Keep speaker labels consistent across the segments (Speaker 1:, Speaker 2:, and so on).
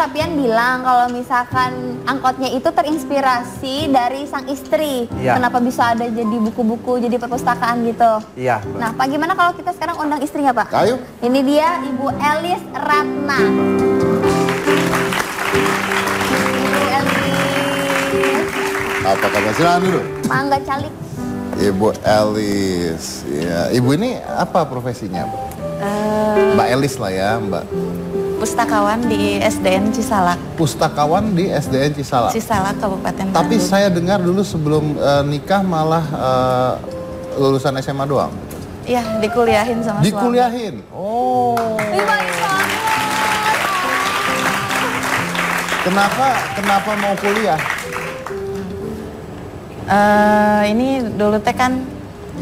Speaker 1: Papian bilang kalau misalkan angkotnya itu terinspirasi dari sang istri.
Speaker 2: Iya.
Speaker 1: Kenapa bisa ada jadi buku-buku, jadi perpustakaan gitu.
Speaker 2: Iya.
Speaker 1: Nah, Pak, gimana kalau kita sekarang undang istrinya, Pak?
Speaker 3: Ayo.
Speaker 1: Ini dia Ibu Elis Ratna. Ibu Elis.
Speaker 3: Apa kabar? Silakan dulu.
Speaker 1: Mangga calik.
Speaker 3: Ibu Elis. Ya, Ibu ini apa profesinya? Mbak Elis lah ya, Mbak.
Speaker 4: Pustakawan di SDN Cisalak.
Speaker 3: Pustakawan di SDN Cisalak.
Speaker 4: Cisalak, Kabupaten Bandung.
Speaker 3: Tapi saya dengar dulu sebelum nikah malah lulusan SMA doang.
Speaker 4: Iya, dikuliahin sama suami.
Speaker 3: Dikuliahin? Oh. Kenapa mau kuliah?
Speaker 4: Ini dulu teh kan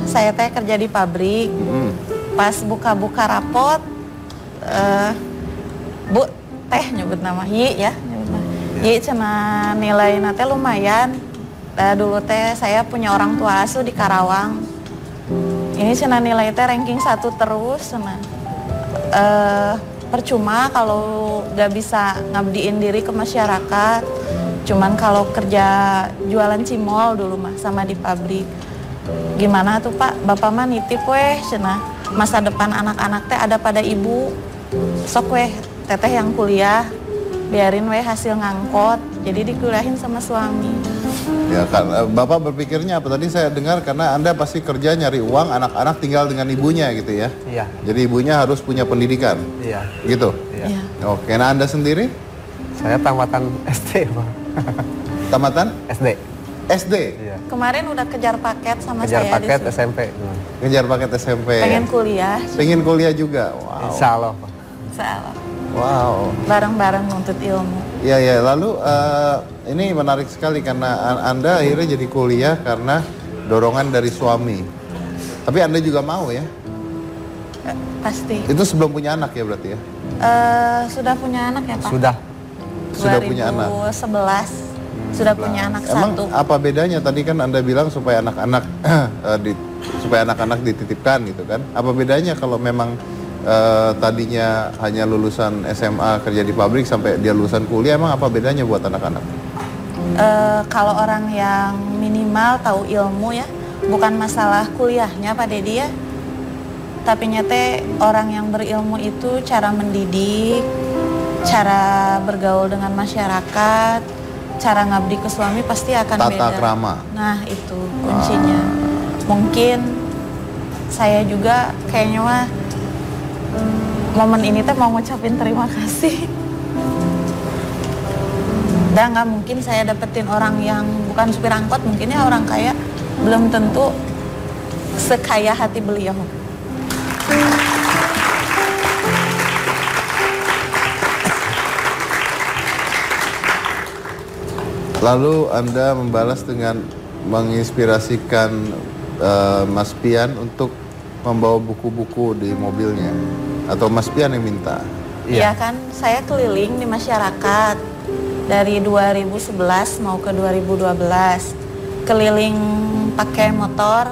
Speaker 4: saya teh kerja di pabrik. Pas buka-buka rapot, Bu, teh nyebut nama Yi ya, Yi cina nilai nate lumayan. Dulu teh saya punya orang tua asuh di Karawang. Ini cina nilai teh ranking 1 terus, cina. Percuma kalau gak bisa ngabdiin diri ke masyarakat. Cuman kalau kerja jualan cimol dulu mah sama di pabrik. Gimana tuh Pak, Bapak mah nitip weh, cina. Masa depan anak-anak teh ada pada ibu. Sok weh, teteh yang kuliah, biarin weh hasil ngangkot. Jadi dikuliahin sama suami.
Speaker 3: Ya kan, Bapak berpikirnya apa? Tadi saya dengar karena Anda pasti kerja nyari uang, anak-anak tinggal dengan ibunya gitu ya?
Speaker 2: Iya.
Speaker 3: Jadi ibunya harus punya pendidikan?
Speaker 2: Iya.
Speaker 3: Gitu?
Speaker 2: Iya.
Speaker 3: Oke, nah Anda sendiri?
Speaker 2: Saya tamatan SD, Pak.
Speaker 3: Tamatan?
Speaker 2: SD.
Speaker 3: SD?
Speaker 2: Iya.
Speaker 4: Kemarin udah kejar paket sama
Speaker 2: Kejar
Speaker 4: saya
Speaker 2: paket
Speaker 4: di sini.
Speaker 2: SMP.
Speaker 3: Kejar paket SMP.
Speaker 4: Pengen kuliah.
Speaker 3: Pengen kuliah juga? Wow.
Speaker 2: Insya Allah, Pak.
Speaker 4: Salah.
Speaker 3: Wow.
Speaker 4: Bareng-bareng nuntut ilmu.
Speaker 3: Iya, ya. Lalu ini menarik sekali karena Anda akhirnya jadi kuliah karena dorongan dari suami. Tapi Anda juga mau ya?
Speaker 4: Pasti.
Speaker 3: Itu sebelum punya anak ya berarti ya?
Speaker 4: Sudah punya anak ya Pak?
Speaker 2: Sudah.
Speaker 3: Sudah punya anak?
Speaker 4: 2011. Sudah punya anak
Speaker 3: Emang
Speaker 4: satu.
Speaker 3: apa bedanya? Tadi kan Anda bilang supaya anak-anak supaya anak-anak dititipkan gitu kan? Apa bedanya kalau memang tadinya hanya lulusan SMA kerja di pabrik sampai dia lulusan kuliah, emang apa bedanya buat anak-anak?
Speaker 4: Kalau orang yang minimal tahu ilmu ya, bukan masalah kuliahnya Pak Dedi ya, tapi nyata orang yang berilmu itu cara mendidik, cara bergaul dengan masyarakat, cara ngabdi ke suami pasti akan beda.
Speaker 3: Tata krama.
Speaker 4: Nah itu kuncinya. Mungkin saya juga kayaknya mah momen ini teh mau ngucapin terima kasih. Dan nggak mungkin saya dapetin orang yang bukan supir angkot, mungkin ya orang kaya, belum tentu sekaya hati beliau.
Speaker 3: Lalu Anda membalas dengan menginspirasikan Mas Pian untuk membawa buku-buku di mobilnya. Atau Mas Pian yang minta?
Speaker 4: Iya kan, saya keliling di masyarakat dari 2011 mau ke 2012. Keliling pakai motor,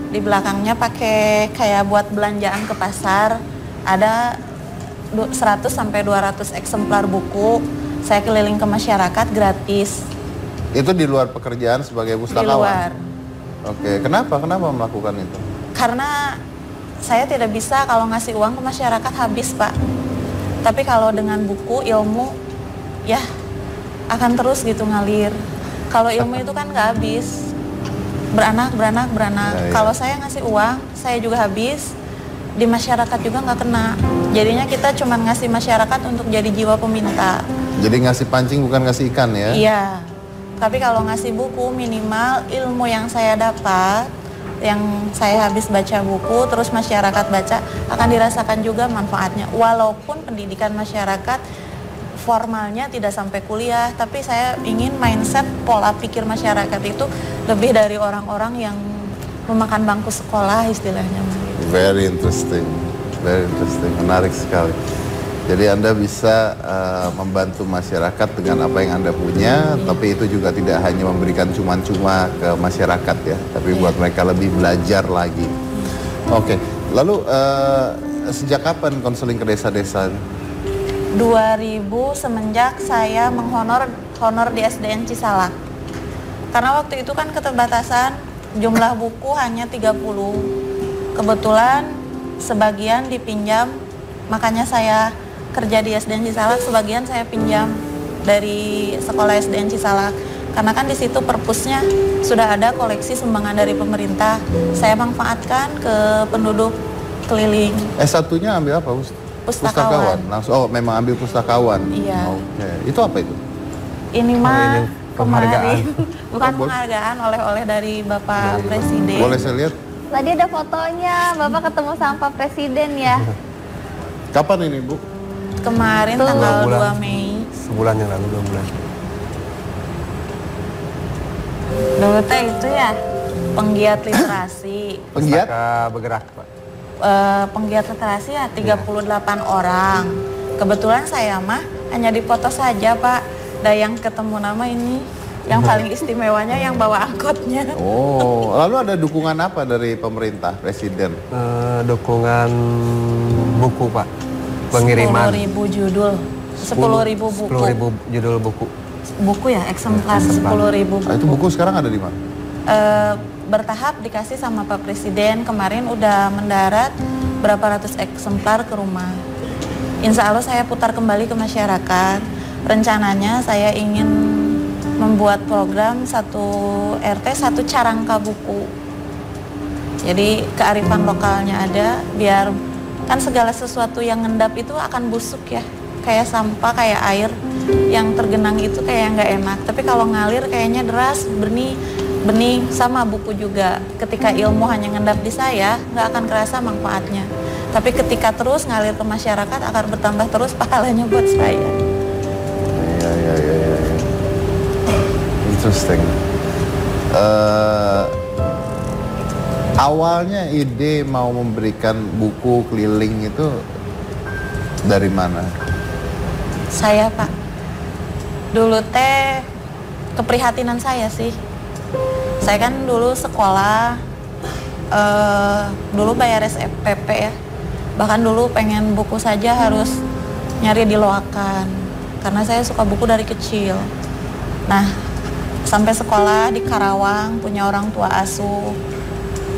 Speaker 4: di belakangnya pakai kayak buat belanjaan ke pasar. Ada 100 sampai 200 eksemplar buku. Saya keliling ke masyarakat gratis.
Speaker 3: Itu di luar pekerjaan sebagai pustakawan?
Speaker 4: Di luar.
Speaker 3: Oke, kenapa melakukan itu?
Speaker 4: Karena saya tidak bisa kalau ngasih uang ke masyarakat habis Pak. Tapi kalau dengan buku, ilmu, ya akan terus gitu ngalir. Kalau ilmu itu kan nggak habis. Beranak.
Speaker 3: Ya.
Speaker 4: Kalau saya ngasih uang, saya juga habis. Di masyarakat juga nggak kena. Jadinya kita cuma ngasih masyarakat untuk jadi jiwa peminta.
Speaker 3: Jadi ngasih pancing bukan ngasih ikan ya?
Speaker 4: Iya. Tapi kalau ngasih buku, minimal ilmu yang saya dapat, yang saya habis baca buku, terus masyarakat baca, akan dirasakan juga manfaatnya. Walaupun pendidikan masyarakat formalnya tidak sampai kuliah, tapi saya ingin mindset pola pikir masyarakat itu lebih dari orang-orang yang memakan bangku sekolah istilahnya.
Speaker 3: Very interesting, menarik sekali. Jadi Anda bisa membantu masyarakat dengan apa yang Anda punya, tapi itu juga tidak hanya memberikan cuma-cuma ke masyarakat ya, tapi buat mereka lebih belajar lagi. Oke, lalu sejak kapan konseling ke desa-desa?
Speaker 4: 2000 semenjak saya honor di SDN Cisalak. Karena waktu itu kan keterbatasan jumlah buku hanya 30. Kebetulan sebagian dipinjam, makanya saya kerja di SDN Cisalak, sebagian saya pinjam dari sekolah SDN Cisalak. Karena kan di situ perpusnya sudah ada koleksi sumbangan dari pemerintah. Saya manfaatkan ke penduduk keliling.
Speaker 3: S1-nya ambil apa?
Speaker 4: Pustakawan.
Speaker 3: Langsung, memang ambil pustakawan.
Speaker 4: Iya.
Speaker 3: Oke. Itu apa itu?
Speaker 4: Ini mah
Speaker 2: ini penghargaan.
Speaker 4: bukan penghargaan, oleh-oleh dari Bapak Presiden.
Speaker 3: Boleh saya lihat?
Speaker 1: Tadi ada fotonya, Bapak ketemu sama Pak Presiden ya.
Speaker 3: Kapan ini, Bu?
Speaker 4: Kemarin
Speaker 1: Tuh.
Speaker 4: tanggal 2
Speaker 2: Bulan.
Speaker 4: Mei.
Speaker 2: Sebulan yang lalu, 2 bulan.
Speaker 4: Dulu teh itu ya penggiat literasi.
Speaker 3: Penggiat?
Speaker 2: Pustaka bergerak, Pak.
Speaker 4: Penggiat literasi ya 38 orang. Kebetulan saya mah hanya dipoto saja, Pak. Dan yang ketemu nama ini, yang paling istimewanya yang bawa angkotnya.
Speaker 3: Oh, lalu ada dukungan apa dari pemerintah, Presiden?
Speaker 2: Dukungan buku, Pak. Pengiriman
Speaker 4: 10.000 judul. 10.000 buku.
Speaker 2: 10.000 judul buku.
Speaker 4: Buku ya, eksemplar 10.000 buku.
Speaker 3: Itu buku sekarang ada di mana?
Speaker 4: Bertahap dikasih sama Pak Presiden. Kemarin udah mendarat berapa ratus eksemplar ke rumah. Insya Allah saya putar kembali ke masyarakat. Rencananya saya ingin membuat program 1 RT 1 carangka buku. Jadi kearifan lokalnya ada, biar kan segala sesuatu yang ngendap itu akan busuk ya. Kayak sampah, kayak air yang tergenang itu kayak nggak enak. Tapi kalau ngalir kayaknya deras, bening, sama buku juga. Ketika ilmu hanya ngendap di saya, nggak akan kerasa manfaatnya. Tapi ketika terus ngalir ke masyarakat akan bertambah terus pahalanya buat saya.
Speaker 3: Ya. Interesting. Awalnya ide mau memberikan buku keliling itu dari mana?
Speaker 4: Saya, Pak, dulu teh keprihatinan saya sih. Saya kan dulu sekolah, dulu bayar SPP ya. Bahkan dulu pengen buku saja harus nyari di loakan, karena saya suka buku dari kecil. Nah, sampai sekolah di Karawang, punya orang tua asuh.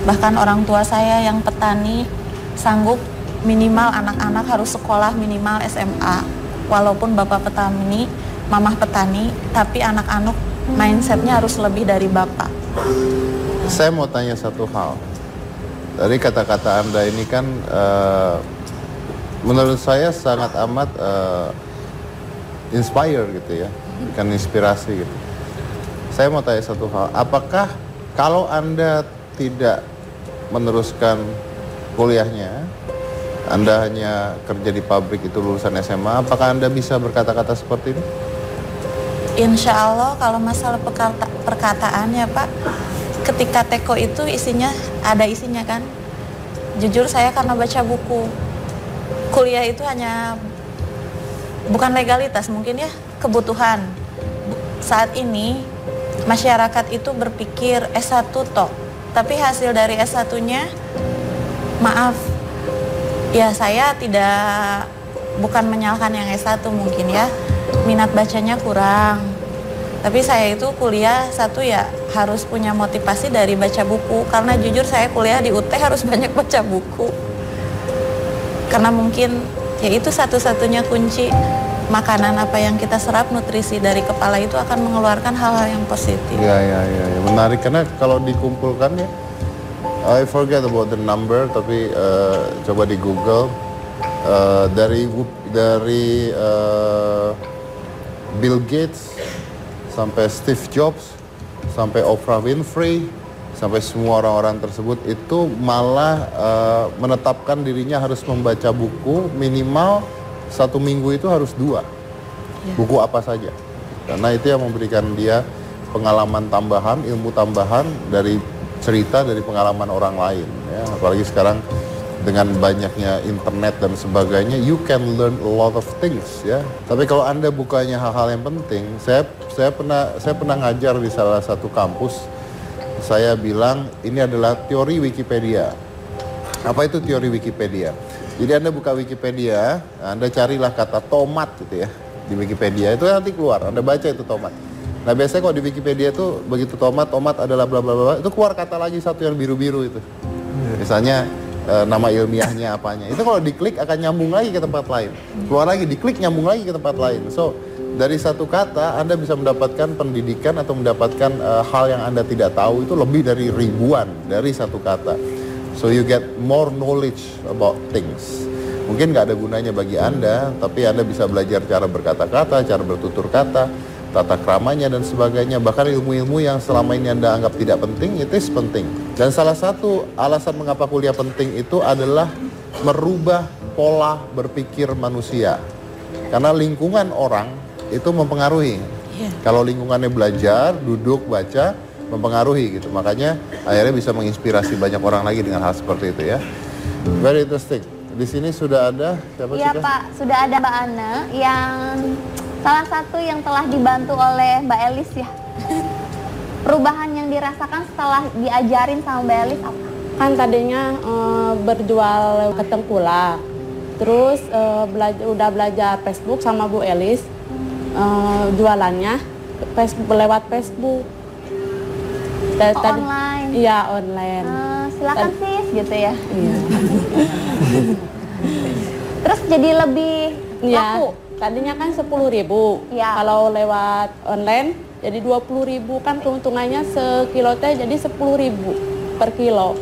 Speaker 4: Bahkan orang tua saya yang petani sanggup minimal anak-anak harus sekolah minimal SMA. Walaupun bapak petani, mamah petani, tapi anak-anak mindsetnya harus lebih dari bapak.
Speaker 3: Saya mau tanya satu hal. Dari kata-kata Anda ini kan menurut saya sangat amat inspire gitu ya, bukan inspirasi gitu. Saya mau tanya satu hal, apakah kalau Anda tidak meneruskan kuliahnya, Anda hanya kerja di pabrik itu lulusan SMA, apakah Anda bisa berkata-kata seperti ini?
Speaker 4: Insya Allah kalau masalah perkataan ya Pak, ketika teko itu ada isinya kan. Jujur saya karena baca buku, kuliah itu hanya bukan legalitas, mungkin ya kebutuhan. Saat ini masyarakat itu berpikir S1 toh, tapi hasil dari S1-nya maaf ya, saya bukan menyalahkan yang S1 mungkin ya, minat bacanya kurang. Tapi saya itu kuliah satu ya harus punya motivasi dari baca buku. Karena jujur saya kuliah di UT harus banyak baca buku. Karena mungkin ya itu satu-satunya kunci, makanan apa yang kita serap, nutrisi dari kepala itu akan mengeluarkan hal-hal yang positif.
Speaker 3: Ya. Menarik karena kalau dikumpulkan ya, I forget about the number, tapi coba di Google dari Bill Gates sampai Steve Jobs sampai Oprah Winfrey sampai semua orang-orang tersebut itu malah menetapkan dirinya harus membaca buku minimal 1 minggu itu harus 2 buku apa saja, karena itu yang memberikan dia pengalaman tambahan, ilmu tambahan dari cerita dari pengalaman orang lain ya. Apalagi sekarang dengan banyaknya internet dan sebagainya, you can learn a lot of things ya. Tapi kalau Anda bukannya hal-hal yang penting, saya pernah ngajar di salah satu kampus. Saya bilang ini adalah teori Wikipedia. Apa itu teori Wikipedia? Jadi Anda buka Wikipedia, Anda carilah kata tomat gitu ya di Wikipedia, itu nanti keluar, Anda baca itu tomat. Nah biasanya kalau di Wikipedia itu begitu tomat adalah bla bla bla, itu keluar kata lagi satu yang biru-biru itu. Misalnya nama ilmiahnya apanya. Itu kalau diklik akan nyambung lagi ke tempat lain. Keluar lagi, diklik nyambung lagi ke tempat lain. So dari satu kata Anda bisa mendapatkan pendidikan atau mendapatkan hal yang Anda tidak tahu itu lebih dari ribuan dari satu kata. So you get more knowledge about things. Mungkin nggak ada gunanya bagi Anda, tapi Anda bisa belajar cara berkata-kata, cara bertutur kata, tata keramanya dan sebagainya. Bahkan ilmu-ilmu yang selama ini Anda anggap tidak penting, itu penting. Dan salah satu alasan mengapa kuliah penting itu adalah merubah pola berpikir manusia. Karena lingkungan orang itu mempengaruhi. Kalau lingkungannya belajar, duduk, baca, mempengaruhi gitu. Makanya akhirnya bisa menginspirasi banyak orang lagi dengan hal seperti itu ya. Very interesting. Di sini sudah ada siapa?
Speaker 1: Iya Pak, sudah ada Mbak Ana yang salah satu yang telah dibantu oleh Mbak Elis ya. Perubahan yang dirasakan setelah diajarin sama Mbak Elis apa?
Speaker 5: Kan tadinya berjual ke Tengkulak. Terus udah belajar Facebook sama Bu Elis. Jualannya lewat Facebook.
Speaker 1: Online?
Speaker 5: Iya, online.
Speaker 1: Silakan sis gitu ya.
Speaker 5: Iya.
Speaker 1: Terus jadi lebih laku?
Speaker 5: Tadinya kan 10.000.
Speaker 1: Ya.
Speaker 5: Kalau lewat online jadi 20.000, kan keuntungannya sekilo teh jadi 10.000 per kilo.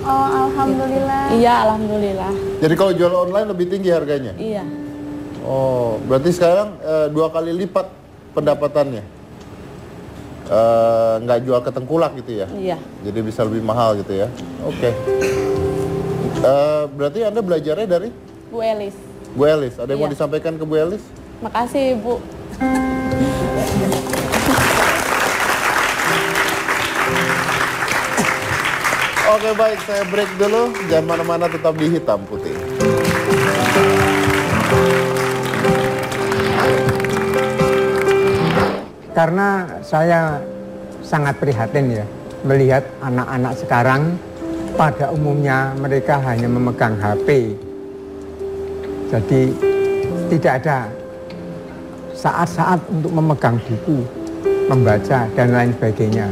Speaker 1: Oh, alhamdulillah.
Speaker 5: Iya, alhamdulillah.
Speaker 3: Jadi kalau jual online lebih tinggi harganya?
Speaker 5: Iya.
Speaker 3: Oh, berarti sekarang 2 kali lipat pendapatannya? Nggak jual ke Tengkulak gitu ya?
Speaker 5: Iya.
Speaker 3: Jadi bisa lebih mahal gitu ya? Oke. Berarti Anda belajarnya dari?
Speaker 5: Bu Elis.
Speaker 3: Bu Elis, ada yang mau
Speaker 5: Iya.
Speaker 3: disampaikan ke Bu Elis?
Speaker 5: Makasih, Bu.
Speaker 3: Oke baik, saya break dulu. Jangan mana-mana, tetap di Hitam Putih.
Speaker 6: Karena saya sangat prihatin ya melihat anak-anak sekarang pada umumnya mereka hanya memegang HP. Jadi tidak ada saat-saat untuk memegang buku, membaca dan lain sebagainya.